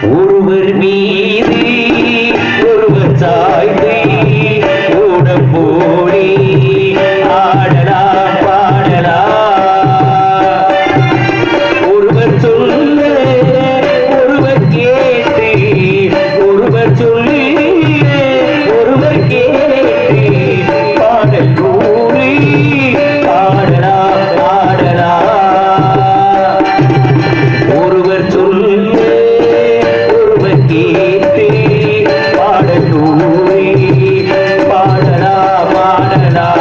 ஒருவர் மீது ஒருவர் சாய்ந்து ஓடப்போடி ஆடலாம் பாடலாம். ஒருவர் சொல்ல ஒருவர் கேட்டு ஒருவர் சொல்லி ஒருவர் கேட்டு பாடல் கூறி ஆடலாம் ஆடலாம். ஒருவர் சொல்ல ஒருவர் கேட்டு பாடல் கூறி பாடலாம் ஆடலாம்.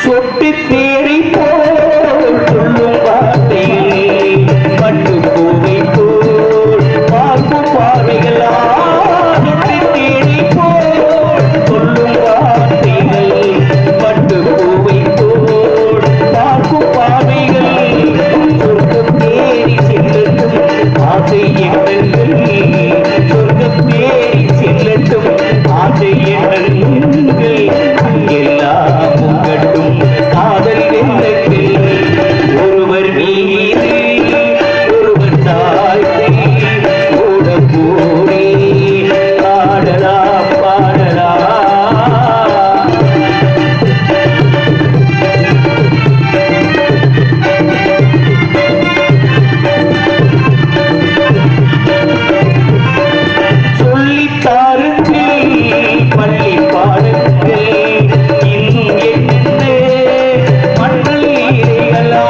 சொட்டு தேடி போல் சொல்லும் வார்த்தை பட்டு பூவை போல் பார்க்கும் பார்வைகளா. சொட்டு தேடி போல் சொல்லும் வார்த்தைகள் பட்டு பூவை போல் பார்க்கும் பார்வைகள். சொர்க்கம் தேடி செல்லட்டும் ஆசை எண்ணங்கள் சொர்க்கம் தேடி செல்லட்டும் ஆசை எண்ணங்கள். எல்லாம் உங்கட்டும் காதல் வெள்ளக்கு. ஒருவர் மீது ஒருவர் தாய்த்தை ஓட போடி ஆடலாம் பாடலாம். சொல்லித்தாருங்கள் பள்ளி பாடுங்கள் இன்னும் என்ன மண்ணல் இறைகளா.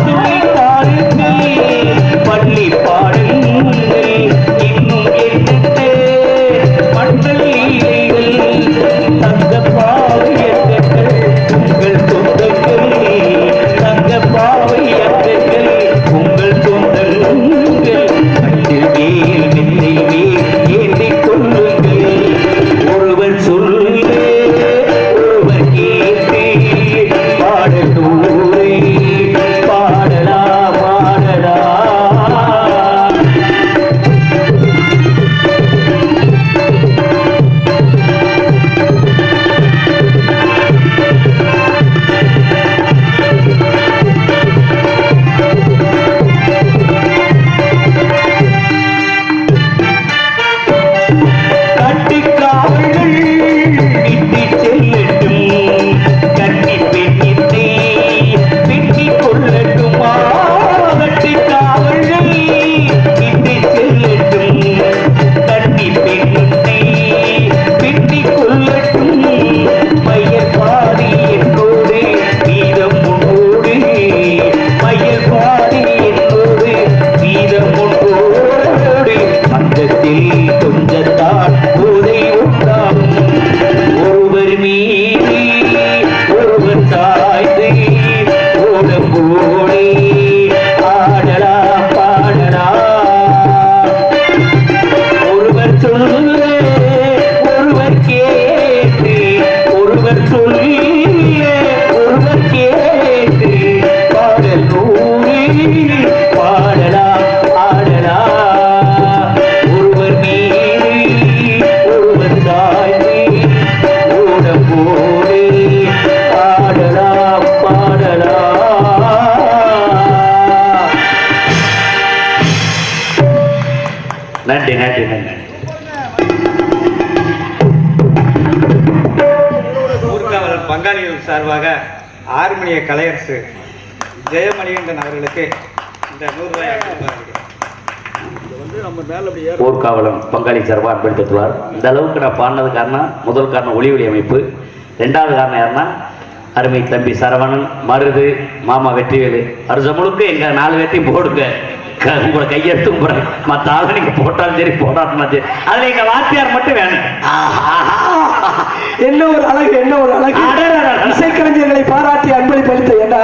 சொல்லித்தாருங்கள் பள்ளி பாடுங்கள் இன்னும் என்ன மண்ணல் இறைகள். தங்க பாவையர்கள் உங்கள் சொந்தங்கள் தங்க பாவையர்கள் உங்கள் சொந்தங்கள். கட்டில் மேல் மெத்தை மேல் ஏந்திக் கொள்ளுங்கள். ஒருவர் சொல்ல ஒருவர் கேட்டு பாடலூரை பாடலாம் பாடலாம். கட்டிக்காவல்கள் விட்டு செல்லட்டும் கட்டி பெண்ணித்தை வெட்டிக் கொள்ளட்டுமா. கட்டிக்காவல்கள் விட்டு செல்லட்டும் கட்டி பெண்ணித்தை வெட்டிக் கொள்ளட்டும். மயர் பாதி என்னோடு வீதம் முன்னோடு மயர் பாதி என்னோடு வீதம் முன்னோடு. அந்தத்தில் கொஞ்சத்தான் போதை உண்டாகும். ஒருவர் மீது ஒருவர் தாய்ந்து ஓட போடி ஆடலாம் பாடலாம். ஒருவர் சொல்ல ஒருவர் கேட்டு ஒருவர் சொல்லி ஒருவர் கேட்டு பாடல் நூறு பாடலாம் ஆடலாம். ஒருவர் மீது ஒருவர் தாய்ந்து ஓட போடி ஆடலாம் பாடலாம். நன்றி நன்றி நன்றி. ஊர்காவலர் பங்காளிகள் சார்பாக ஆறுமணிய கலையரசு ஜெயமணிகண்டன் அவர்களுக்கு இந்த 100 ரூபாய் அளிப்பார்கள். ஊர்காவலன் பங்காளி சார்பாக அன்படுத்துவார். இந்த அளவுக்கு நான் பாடினது காரணம் முதல் காரணம் ஒளி ஒளி அமைப்பு. ரெண்டாவது காரணம் யாருன்னா அருமை தம்பி சரவணன் மருது மாமா வெற்றிவேலு வருஷம் முழுக்க எங்க 4 பேர்த்தையும் போடுங்க. உங்களை கையெடுத்து போறேன். மற்ற ஆளை நீங்க போட்டாலும் சரி போட்டாலும் சரி அதுல எங்க வாத்தியார் மட்டும் வேணும். என்ன ஒரு அழகு என்ன ஒரு அழகு. இசைக்கலைஞர்களை பாராட்டி அன்பளிப்பு அளித்த ஏண்டா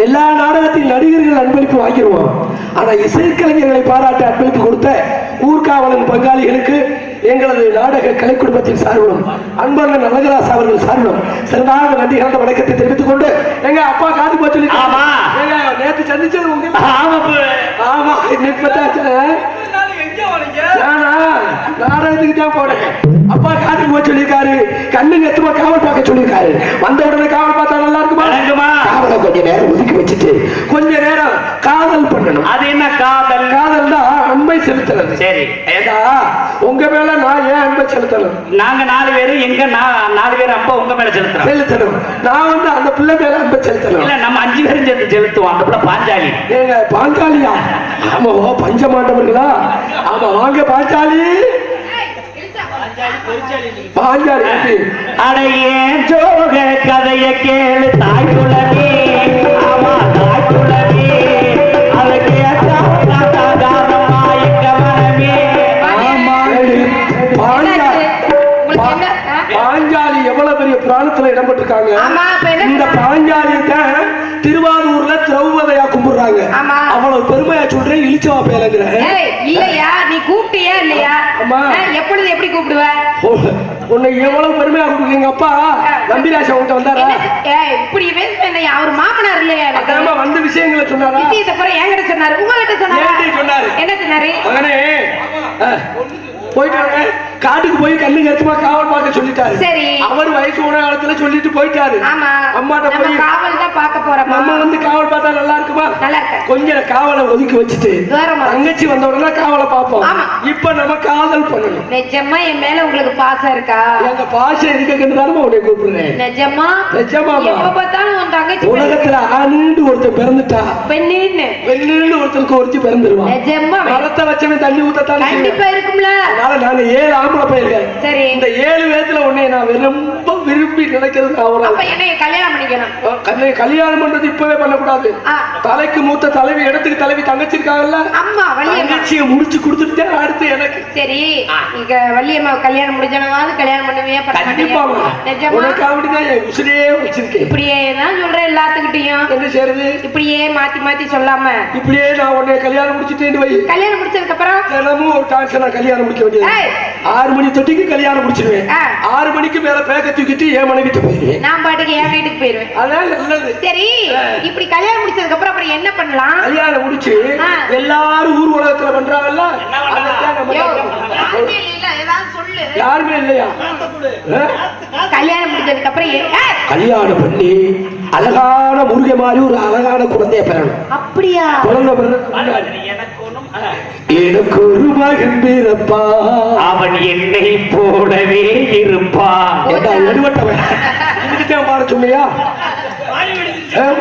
எல்லா நாடகத்தில் நடிகர்கள் அன்பளிப்பு வாங்கிடுவோம். ஆனா இசைக்கலைஞர்களை பாராட்டி அன்பளிப்பு கொடுத்த ஊர்காவலன் பங்காளிகளுக்கு எங்களது நாடக கலை குடும்பத்தின் சார்பிலும் அன்பர்கள் நல்லகராசு அவர்கள் சார்பிலும் சிறந்த நன்றி கலந்த வணக்கத்தை தெரிவித்துக் கொண்டு எங்க அப்பா காது போச்சு. நானா நாடகத்துக்கு தான் போனேன். அப்பா காட்டுக்கு போய் சொல்லியிருக்காரு, கண்ணுங்க எத்துமா காவல் பார்க்க சொல்லியிருக்காரு. வந்த உடனே காவல் பார்த்தா நல்லா இருக்குமா? காவலை கொஞ்ச நேரம் ஒதுக்கி வச்சுட்டு கொஞ்ச நேரம் காதல் பண்ணணும். அது என்ன காதல்? காதல் தான் அன்பை செலுத்துறது. சரி, ஏடா உங்க மேல நான் ஏன் அன்பை செலுத்தணும்? நாங்க 4 பேரு எங்க 4 பேர் அப்பா உங்க மேல செலுத்துறோம். நான் வந்து அந்த பிள்ளை மேல அன்பை செலுத்தணும். இல்ல நம்ம 5 பேரும் சேர்த்து செலுத்துவோம். அந்த பிள்ளை பாஞ்சாலி. ஏங்க பாஞ்சாலியா? ஆமா, பஞ்சமாண்டவர்களா? ஆமா, வாங்க பாஞ்சாலி. பாஞ்சாலி அடைய ஜோக கதைய கேளு தாய் குலமே. ஆமா தாய் குலமே. அதை கேட்டா பாஞ்சாலி எவ்வளவு பெரிய புராணத்துல இடம்பெற்றிருக்காங்க. இந்த பாஞ்சாலியை தான் திருவாரூர்ல திரௌபதியா கும்பிடுறாங்க. அவ்வளவு பெருமையா சொல்றேன், இழிச்சவா பேருங்கிற. இல்லையா நீ கூப்பிட்டியா இல்லையா? எப்பொழுது எப்படி கூப்பிடுவ? உன்னை எவ்வளவு பெருமையா கூப்பிடுங்க. அப்பா நம்பிராசா உங்க வந்தாரா? இப்படி பேசுறேன், அவர் மாமனார் இல்லையா? வந்து விஷயங்களை சொன்னாரா? விஷயத்தை பிறகு என்கிட்ட சொன்னாரு, உங்ககிட்ட சொன்னாரு. என்ன சொன்னாரு? மகனே போயிட்டாங்க, காட்டுக்கு போய் கண்ணு கருத்துமா காவல் பார்க்க சொல்லிட்டாரு. சரி, அவர் வயசு போன காலத்துல சொல்லிட்டு போயிட்டாரு. ஆமா, அம்மாட்ட போய் காவல் தான் பார்க்க போறோம். நம்ம வந்து காவல் பார்த்தா நல்லா இருக்குமா? நல்லா இருக்கு. கொஞ்சம் காவலை ஒதுக்கி வச்சுட்டு தங்கச்சி வந்த உடனே காவலை பார்ப்போம். இப்ப நம்ம காதல் பண்ணணும். நிஜமா என் மேல உங்களுக்கு பாசம் இருக்கா? எங்க பாசம் இருக்குன்னு தானே உன்னை கூப்பிடுறேன். நிஜமா? நிஜமா. எப்ப பார்த்தாலும் உன் தங்கச்சி உலகத்துல ஆணுன்னு ஒருத்தர் பிறந்துட்டா, பெண்ணுன்னு ஒருத்தருக்கு ஒருத்தி பிறந்துருவான். நிஜமா? மரத்தை வச்சவன் தண்ணி ஊத்தத்தான் கண்டிப்பா இருக்கும்ல. நாங்க 7 ஆம்பளை பையன். சரி, இந்த 7 பேத்துல உன்னை நான் ரொம்ப விரும்பி நினைக்கிறது. அப்ப என்ன கல்யாணம் பண்ணிக்கணும்? கல்யாணம் பண்றது இப்பவே பண்ணக்கூடாது. தலைக்கு மூத்த தலைவி, இடத்துக்கு தலைவி தங்கச்சி இருக்காங்கல்ல, அம்மா தங்கச்சியை முடிச்சு கொடுத்துட்டு அடுத்து எனக்கு. சரி, இங்க வள்ளியம்மா கல்யாணம் முடிஞ்சனவாது கல்யாணம் பண்ணுவியா? கண்டிப்பா. உனக்கு அப்படிதான் என் உசிரியே வச்சிருக்கேன். இப்படியே தான் சொல்றேன் எல்லாத்துக்கிட்டையும். என்ன செய்யறது? இப்படியே மாத்தி மாத்தி சொல்லாம இப்படியே நான் உன்னை கல்யாணம் முடிச்சுட்டேன்னு வை. கல்யாணம் முடிச்சதுக்கு அப்புறம் தினமும் ஒரு டான்ஸ் நான் கல்யாணம் முடிக்க வேண்டியது. 6 மணி தொட்டிக்கு கல்யாணம் முடிச்சிருவேன். 6 மணிக்கு மேல பேக்க தூக்கிட்டு என் மனைவிட்டு போயிருவேன். நான் பாட்டுக்கு என் வீட்டுக்கு போயிருவேன். அதான் நல்லது. சரி, இப்படி கல்யாணம் முடிச்சதுக்கு அப்புறம் அப்புறம் என்ன பண்ணலாம்? கல்யாணம் முடிச்சு எல்லாரும் ஊர் உலகத்துல பண்றாங்கல்ல, யாருமே இல்லையா? கல்யாணம் முடிச்சதுக்கு அப்புறம் கல்யாணம் பண்ணி அழகான முருகை மாதிரி ஒரு அழகான குழந்தைய பெறணும். அப்படியா? குழந்தை எனக்கு ஒரு மகன் பிறப்பா, அவன் என்னை போலவே இருப்பான். பாட சொன்னியா?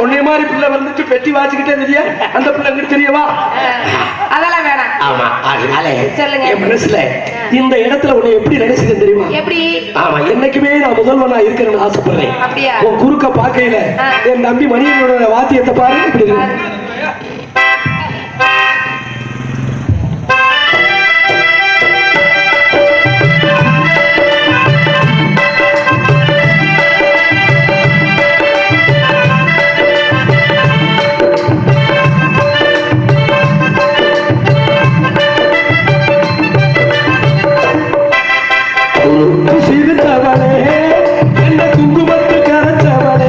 உன்னை மாதிரி பிள்ளை வந்துட்டு பெட்டி வாச்சுக்கிட்டே தெரிய அந்த பிள்ளை தெரியவா? அதெல்லாம் வேணாம். ஆமா, அதனால சொல்லுங்க. என் மனசுல இந்த இடத்துல உன்னை எப்படி நினைச்சுக்க தெரியுமா? எப்படி? ஆமா, என்னைக்குமே நான் முதல்வனா இருக்கிறேன்னு ஆசைப்படுறேன். அப்படியா? உன் குறுக்க பாக்கையில என் தம்பி மணியனோட வாத்தியத்தை பாரு. இப்படி சிறுத்தவளே, என்ன குங்குமத்து கரைச்சவளே,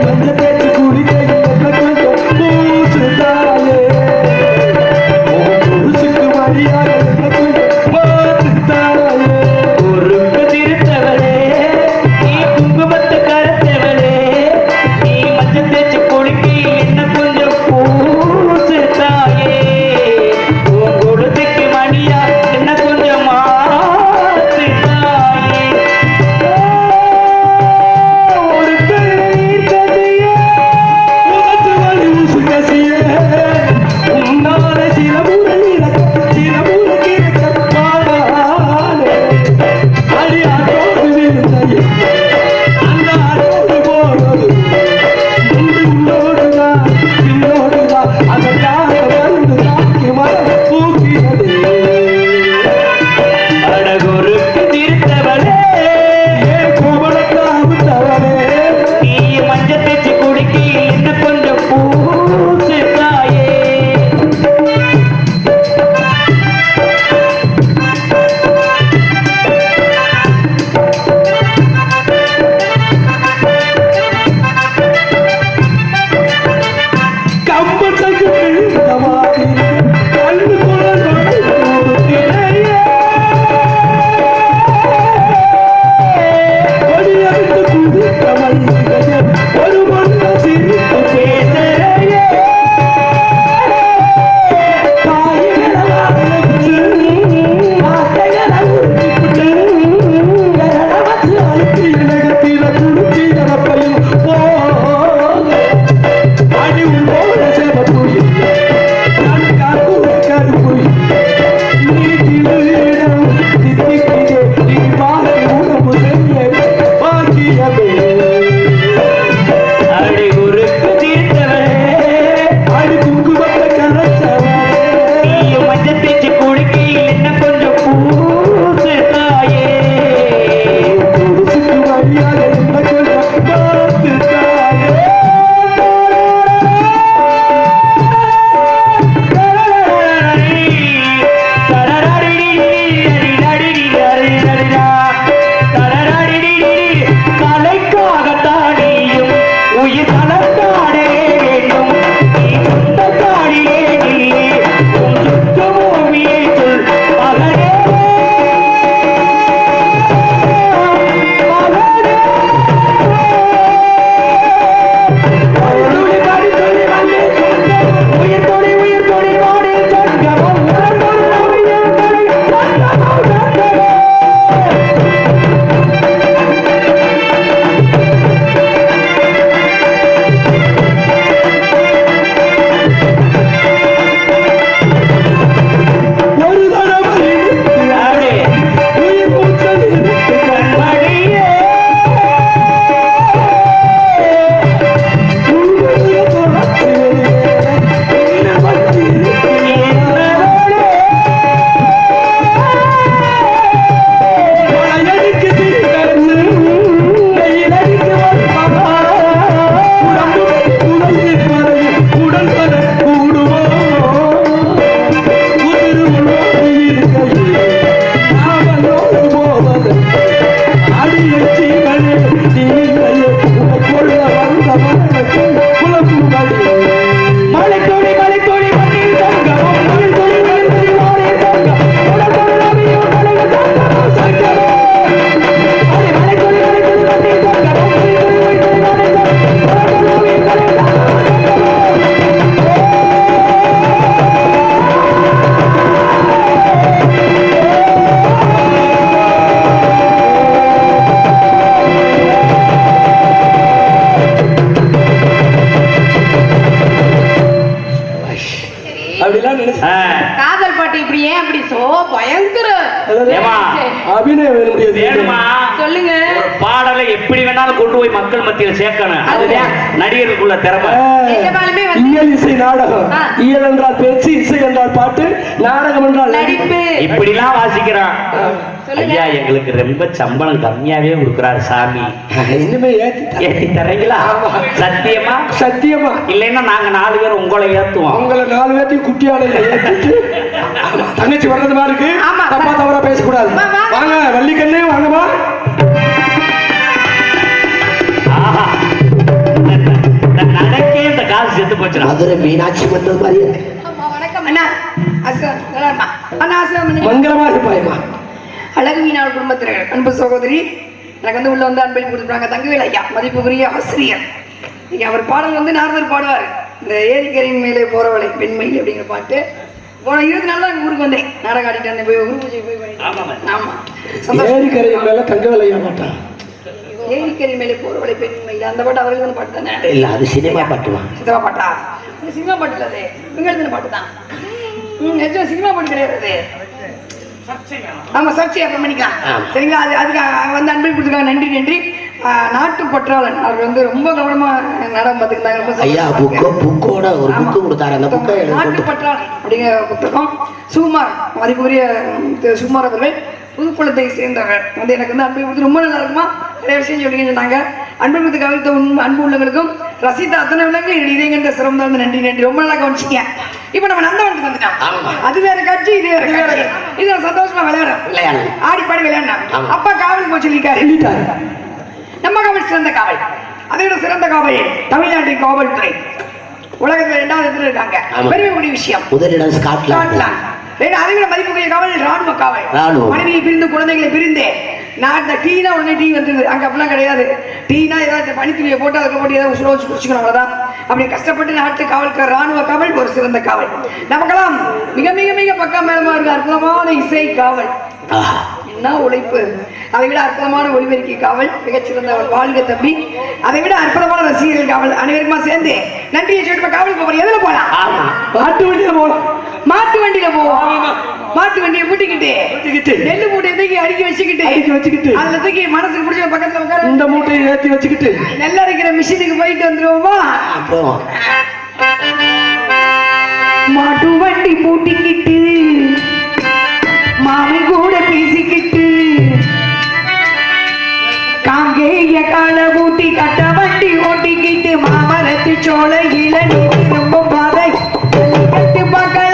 மஞ்ச பேச்சு குடிக்க நினைச்சு காதல் பாட்டு இப்படி ஏன் அப்படி பயங்கர ஏமா? அபிநயம் வேணும் முடியாது வேணுமா? சொல்லுங்க. ஒரு பாடலை எப்படி வேணாலும் கொண்டு போய் மக்கள் மத்தியில் சேர்க்கணும். அதுதான் நடிகருக்குள்ள திறமை. நிஜமாலுமே வந்து இயல் இசை நாடகம். இயல் என்றால் பேச்சு, இசை என்றால் பாட்டு, நாடகம் என்றால் நடிப்பு. இப்படிலாம் வாசிக்கிறான். சொல்லுங்க. ஐயா, எங்களுக்கு ரொம்ப சம்பளம் கம்மியாவே கொடுக்குறாரு சாமி. இனிமே ஏத்தி தரீங்களா? சத்தியமா? சத்தியமா இல்லைன்னா நாங்க 4 பேர் உங்களை ஏத்துவோம். உங்களை 4 பேர்த்தையும் குட்டியால ஏற்றிட்டு தங்கச்சி வர்றது மாதிரி இருக்கு. ஆமா. தப்பா தவறா பேசக்கூடாது. வாங்க வள்ளிக்கண்ணே, வாங்கம்மா. ஆஹா, நடக்கே இந்த காசு செத்து போச்சு. மதுரை மீனாட்சி வந்தது மாதிரி இருக்கு. வணக்கம் அண்ணா. அண்ணா மங்களமா இருப்பாயம்மா. அழகு மீனாள் குடும்பத்தினர் அன்பு சகோதரி எனக்கு வந்து உள்ள வந்து அன்பளிப்பு கொடுத்துருக்காங்க. தங்கவேல் ஐயா மதிப்புக்குரிய ஆசிரியர். இன்னைக்கு அவர் பாடல் வந்து நாரதர் பாடுவார். இந்த ஏரிக்கரையின் மேலே போறவளை பெண்மயில் அப்படிங்கிற பாட்டு போன 20 நாள் தான் ஊருக்கு வந்தேன். நாடகம் ஆடிட்டு வந்தேன். போய் குரு பூஜை போய் பண்ணிட்டு. ஆமா, ஏரிக்கரையின் மேல தங்கவேல் ஐயா மாட்டா. ஏரிக்கரை மேலே போறவளை பெண்மயில் அந்த பாட்டு அவர்களுக்கு வந்து பாட்டு தானே? இல்ல, அது சினிமா பாட்டுவா. சினிமா பாட்டா? சினிமா பாட்டு இல்லை, அது இங்க எழுதின பாட்டு தான். நிஜம் சினிமா பாட்டு கிடையாது அது. ஆமா, சர்ச்சை அப்புறம் பண்ணிக்கலாம். சரிங்களா? அதுக்கு வந்து அன்பளிப்பு கொடுத்துருக்காங்க. நன்றி நன்றி. நாட்டு பற்றாளன் அவர் வந்து ரொம்ப கவனமா நாடகம் பார்த்துக்கிட்டாங்க. ஐயா புக்கோட ஒரு புக்கு கொடுத்தாரு. அந்த புக்கை நாட்டு பற்றாளன் அப்படிங்கிற புத்தகம் சுகுமார் மதிப்புக்குரிய சுகுமார் அவர்கள் புதுக்குளத்தை சேர்ந்தவர்கள் வந்து எனக்கு வந்து அன்பளிப்பு கொடுத்து ரொம்ப நல்லா இருக்குமா நிறைய விஷயம் சொல்லிங்க சொன்னாங்க. அன்பளிப்பு கவிழ்த்த அன்பு உள்ளவங்களுக்கும் ரசித்த அத்தனை உள்ளவங்களும் என்னுடைய இதயங்கிற சிரமம் தான். நன்றி நன்றி, ரொம்ப நல்லா கவனிச்சிங்க. இப்ப நம்ம நந்தவனத்துக்கு வந்துட்டோம். அது வேற கட்சி, இது வேற கட்சி. இது சந்தோஷமா விளையாடும், ஆடி பாடி விளையாடணும். அப்பா காவலுக்கு போய் சொல்லிட்டாரு. நம்ம காவல் சிறந்த காவல். அதை விட சிறந்த காவல் தமிழ்நாட்டின் காவல்துறை உலகத்துல 2வது இடத்துல இருக்காங்க. பெருமைக்குரிய விஷயம். முதலிடம் ஸ்காட்லாந்து. அதை விட மதிப்புக்குரிய காவல் ராணுவ காவல். மனைவியை பிரிந்து குழந்தைகளை பிரிந்து நாட்டில் டீனா உடனே டீ வந்தது. அங்கே அப்படிலாம் கிடையாது. டீனா ஏதாவது பனித்துளியை போட்டு அதுக்கு போட்டு ஏதாவது உசுர வச்சு குடிச்சுக்கணும், அவ்வளோதான். அப்படி கஷ்டப்பட்டு நாட்டு காவல்கார ராணுவ காவல் ஒரு சிறந்த காவல். நமக்கெல்லாம் மிக மிக மிக பக்கம் மேலமா இருக்க அற்புதமான இசை காவல். என்ன உழைப்பு! அதை விட அற்புதமான ஒளிபெருக்கி காவல் மிகச்சிறந்த வாழ்க தம்பி. அதை விட அற்புதமான ரசிகர்கள் காவல். அனைவருக்குமா சேர்ந்து நன்றியை சொல்லிட்டு காவலுக்கு போறோம். எதுல போலாம்? மாட்டு வண்டியில போகலாம். மாட்டு வண்டியில போவோம். மாட்டு வண்டியை பூட்டிக்கிட்டு நெல்லு மூட்டையை தூக்கி அடுக்கி வச்சுக்கிட்டு அதுல தூக்கி மனசுக்கு பிடிச்ச பக்கத்துல உட்கார இந்த மூட்டையை ஏற்றி வச்சுக்கிட்டு நெல் அரைக்கிற மிஷினுக்கு போயிட்டு வந்துருவோமா? மாட்டு வண்டி பூட்டிக்கிட்டு மாமி கூட பேசிக்கிட்டு காங்கேய கால பூட்டி கட்ட வண்டி ஓட்டிக்கிட்டு மாமரத்து சோலையில நீ திரும்ப பாதை கட்டு பார்க்கலாம்.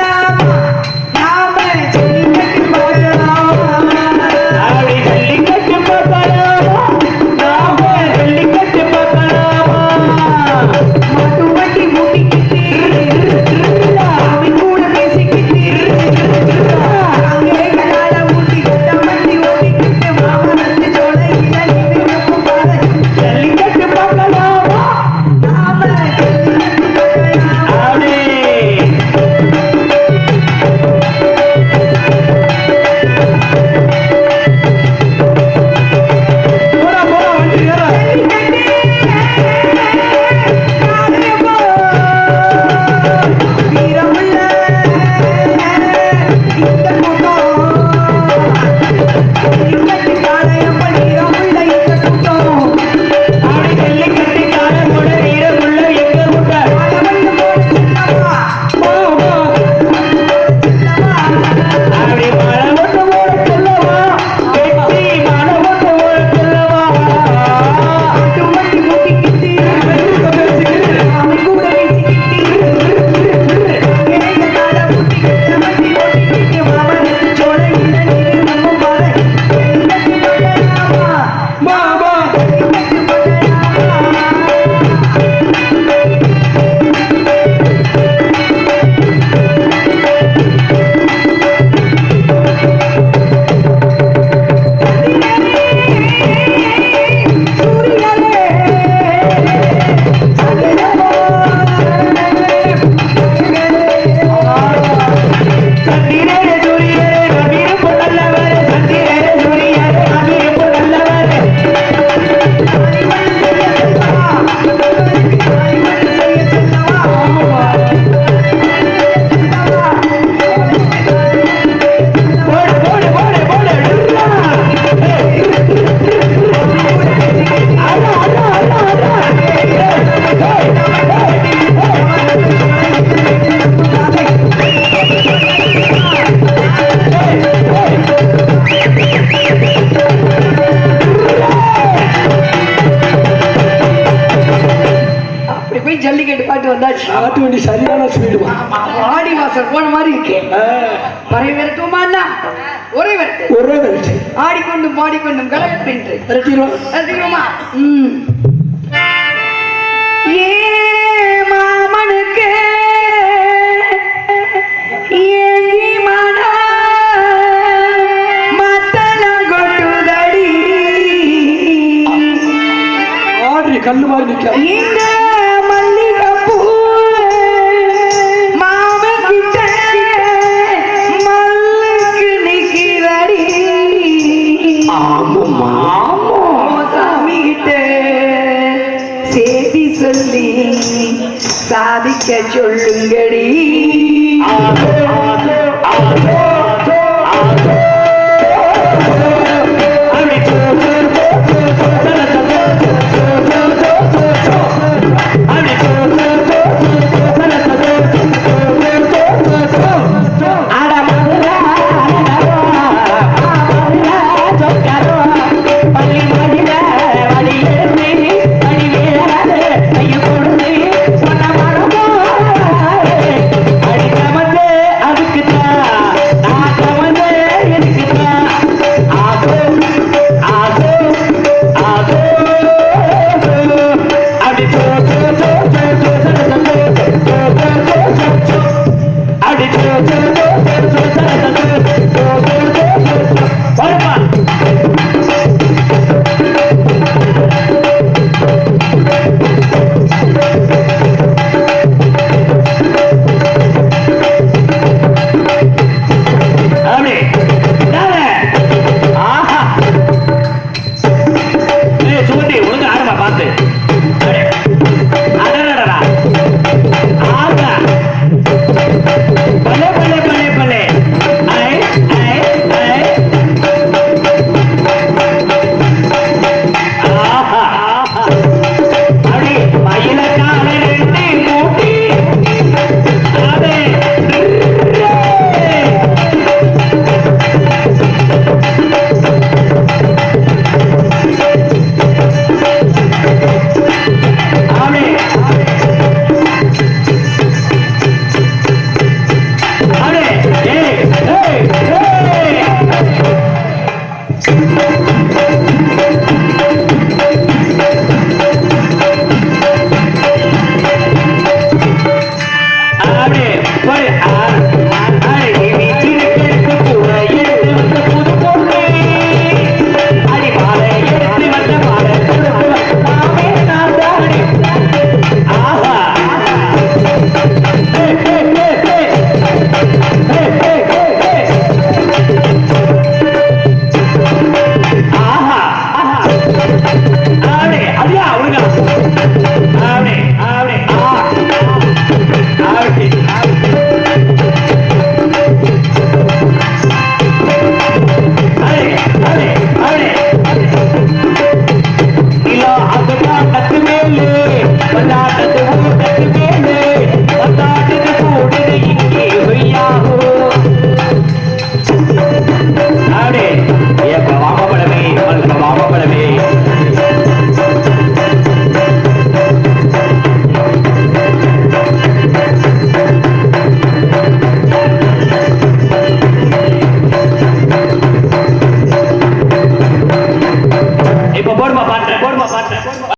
அப்படி போய் ஜல்லிக்கட்டு பாட்டு வந்தாச்சு. ஆட்டு வண்டி சரியான ஸ்பீடுமா. ஆடி வாசல் போன மாதிரி இருக்கேன். பறை விரட்டுமா அண்ணா? ஒரே விரட்டு. ஒரே விரட்டு. ஆடிக்கொண்டும் பாடிக்கொண்டும் கலக்கென்று விரட்டிடுவோமா? ஏ மாமனுக்கு ஏங்கி மன மத்தளம் கொட்டுதடி. ஆடி கல்லு மாதிரி நிக்க. இந்த மல்லிகைப்பூ மாமக்கிட்ட மல்லுக்கு நிக்கிறடி. ஆமாம்மா. சாமி கிட்ட சேதி சொல்லி சாதிக்க சொல்லுங்கடி.